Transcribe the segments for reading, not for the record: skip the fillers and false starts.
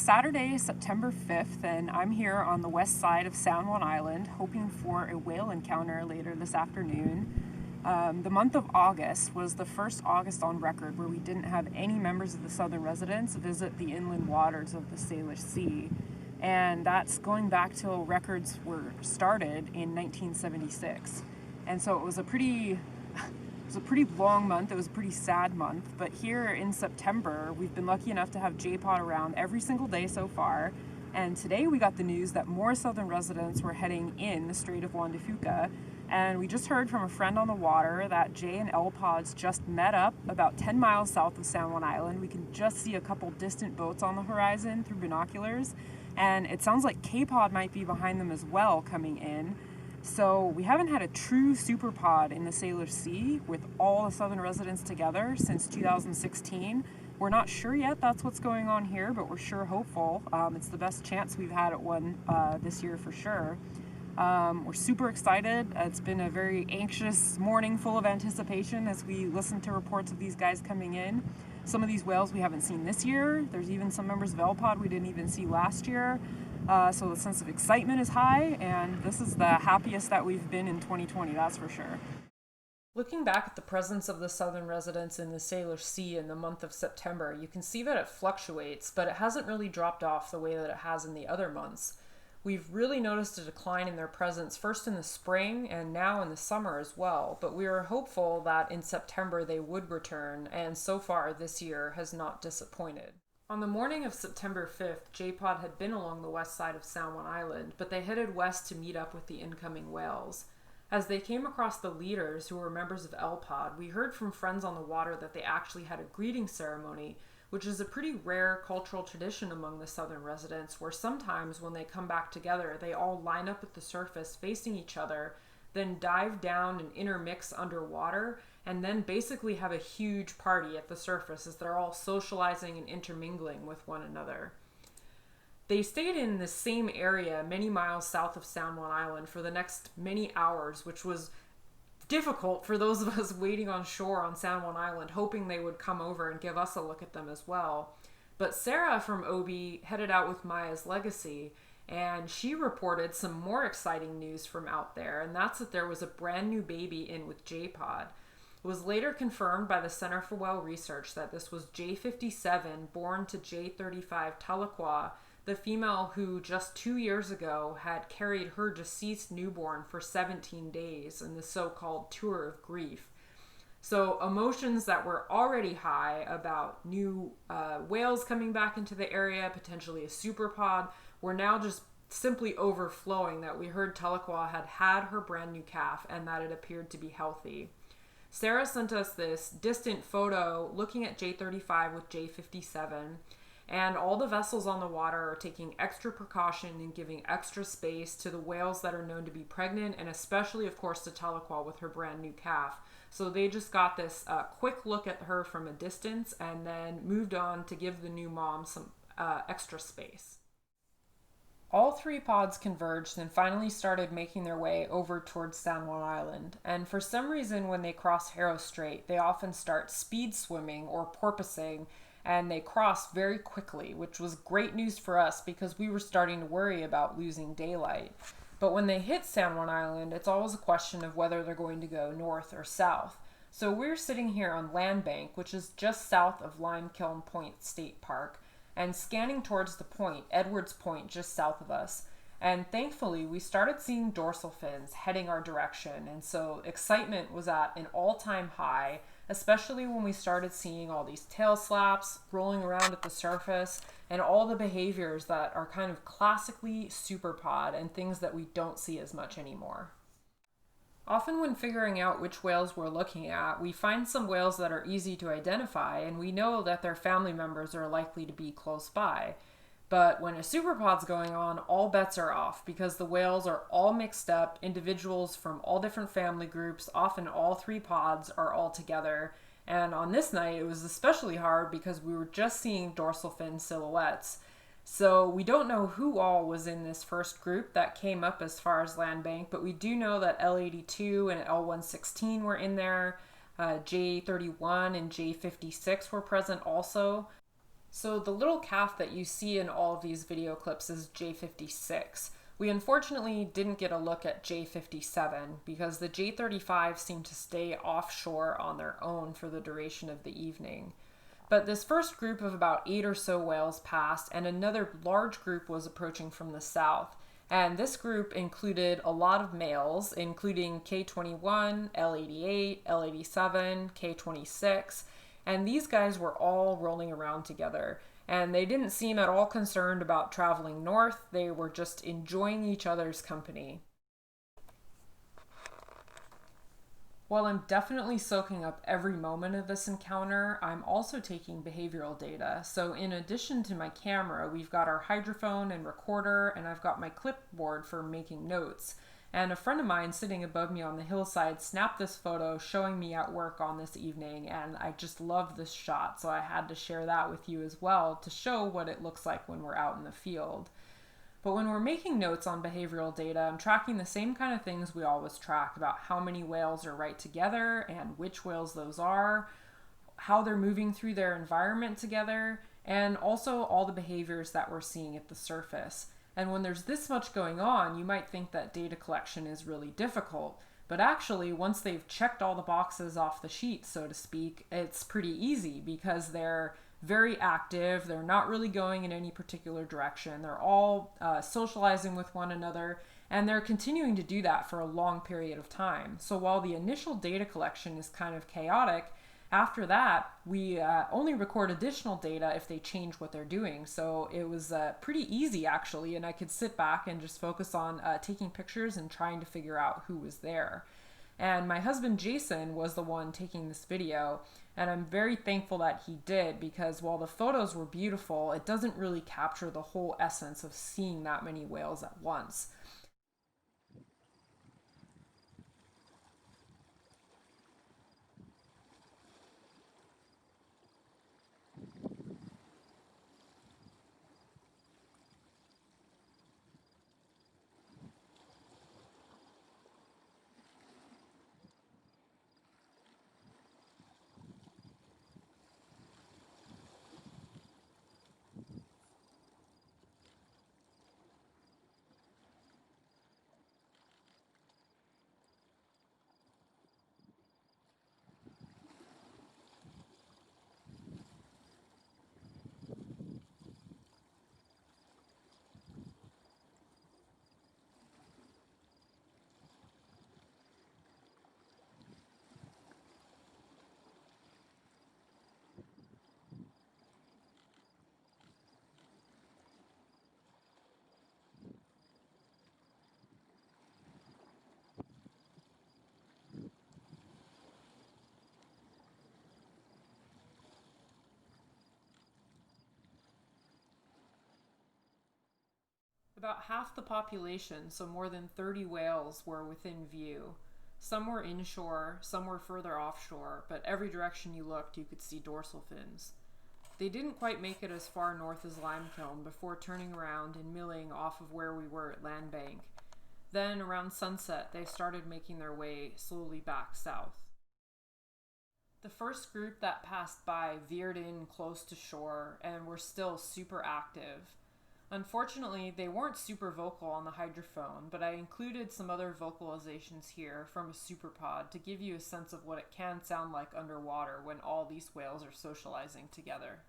Saturday, September 5th, and I'm here on the west side of San Juan Island, hoping for a whale encounter later this afternoon. The month of August was the first August on record where we didn't have any members of the southern residents visit the inland waters of the Salish Sea. And that's going back till records were started in 1976. And so it was a pretty long month. It was a pretty sad month. But here in September, we've been lucky enough to have J-Pod around every single day so far. And today we got the news that more southern residents were heading in the Strait of Juan de Fuca. And we just heard from a friend on the water that J and L pods just met up about 10 miles south of San Juan Island. We can just see a couple distant boats on the horizon through binoculars. And it sounds like K-Pod might be behind them as well coming in. So we haven't had a true superpod in the Salish Sea with all the southern residents together since 2016. We're not sure yet that's what's going on here, but we're sure hopeful. It's the best chance we've had at one this year for sure. We're super excited. It's been a very anxious morning full of anticipation as we listen to reports of these guys coming in. Some of these whales we haven't seen this year. There's even some members of L-Pod we didn't even see last year. So the sense of excitement is high, and this is the happiest that we've been in 2020, that's for sure. Looking back at the presence of the southern residents in the Salish Sea in the month of September, you can see that it fluctuates, but it hasn't really dropped off the way that it has in the other months. We've really noticed a decline in their presence first in the spring and now in the summer as well, but we are hopeful that in September they would return, and so far this year has not disappointed. On the morning of September 5th, J-Pod had been along the west side of San Juan Island, but they headed west to meet up with the incoming whales. As they came across the leaders, who were members of L-Pod, we heard from friends on the water that they actually had a greeting ceremony, which is a pretty rare cultural tradition among the southern residents, where sometimes when they come back together, they all line up at the surface facing each other, then dive down and intermix underwater, and then basically have a huge party at the surface as they're all socializing and intermingling with one another. They stayed in the same area many miles south of San Juan Island for the next many hours, which was difficult for those of us waiting on shore on San Juan Island, hoping they would come over and give us a look at them as well. But Sarah from OB headed out with Maya's Legacy, and she reported some more exciting news from out there, and that's that there was a brand new baby in with J-Pod. It was later confirmed by the Center for Whale Research that this was J57, born to J35 Tahlequah, the female who just 2 years ago had carried her deceased newborn for 17 days in the so-called tour of grief. So emotions that were already high about new whales coming back into the area, potentially a superpod, were now just simply overflowing that we heard Tahlequah had her brand new calf and that it appeared to be healthy. Sarah sent us this distant photo looking at J35 with J57, and all the vessels on the water are taking extra precaution and giving extra space to the whales that are known to be pregnant, and especially, of course, to Tahlequah with her brand new calf. So they just got this quick look at her from a distance and then moved on to give the new mom some extra space. All three pods converged and finally started making their way over towards San Juan Island. And for some reason, when they cross Harrow Strait, they often start speed swimming or porpoising, and they cross very quickly, which was great news for us because we were starting to worry about losing daylight. But when they hit San Juan Island, it's always a question of whether they're going to go north or south. So we're sitting here on Land Bank, which is just south of Limekiln Point State Park, and scanning towards the point, Edwards Point, just south of us. And thankfully, we started seeing dorsal fins heading our direction, and so excitement was at an all-time high, especially when we started seeing all these tail slaps rolling around at the surface and all the behaviors that are kind of classically superpod and things that we don't see as much anymore. Often when figuring out which whales we're looking at, we find some whales that are easy to identify, and we know that their family members are likely to be close by. But when a superpod's going on, all bets are off because the whales are all mixed up, individuals from all different family groups, often all three pods are all together. And on this night, it was especially hard because we were just seeing dorsal fin silhouettes. So we don't know who all was in this first group that came up as far as Land Bank, but we do know that L82 and L116 were in there. J31 and J56 were present also. So the little calf that you see in all of these video clips is J56. We unfortunately didn't get a look at J57 because the J35 seemed to stay offshore on their own for the duration of the evening. But this first group of about 8 or so whales passed, and another large group was approaching from the south. And this group included a lot of males, including K21, L88, L87, K26, and these guys were all rolling around together. And they didn't seem at all concerned about traveling north, they were just enjoying each other's company. While I'm definitely soaking up every moment of this encounter, I'm also taking behavioral data. So in addition to my camera, we've got our hydrophone and recorder, and I've got my clipboard for making notes. And a friend of mine sitting above me on the hillside snapped this photo showing me at work on this evening, and I just loved this shot, so I had to share that with you as well to show what it looks like when we're out in the field. But when we're making notes on behavioral data, I'm tracking the same kind of things we always track about how many whales are right together and which whales those are, how they're moving through their environment together, and also all the behaviors that we're seeing at the surface. And when there's this much going on, you might think that data collection is really difficult. But actually, once they've checked all the boxes off the sheet, so to speak, it's pretty easy because they're very active, they're not really going in any particular direction, they're all socializing with one another, and they're continuing to do that for a long period of time. So while the initial data collection is kind of chaotic, after that we only record additional data if they change what they're doing. So it was pretty easy actually, and I could sit back and just focus on taking pictures and trying to figure out who was there. And my husband Jason was the one taking this video, and I'm very thankful that he did, because while the photos were beautiful, it doesn't really capture the whole essence of seeing that many whales at once. About half the population, so more than 30 whales, were within view. Some were inshore, some were further offshore, but every direction you looked you could see dorsal fins. They didn't quite make it as far north as Limekiln before turning around and milling off of where we were at Land Bank. Then, around sunset, they started making their way slowly back south. The first group that passed by veered in close to shore and were still super active. Unfortunately, they weren't super vocal on the hydrophone, but I included some other vocalizations here from a superpod to give you a sense of what it can sound like underwater when all these whales are socializing together.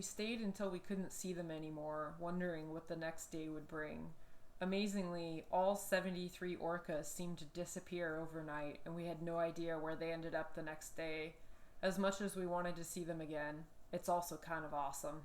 We stayed until we couldn't see them anymore, wondering what the next day would bring. Amazingly, all 73 orcas seemed to disappear overnight, and we had no idea where they ended up the next day. As much as we wanted to see them again, it's also kind of awesome.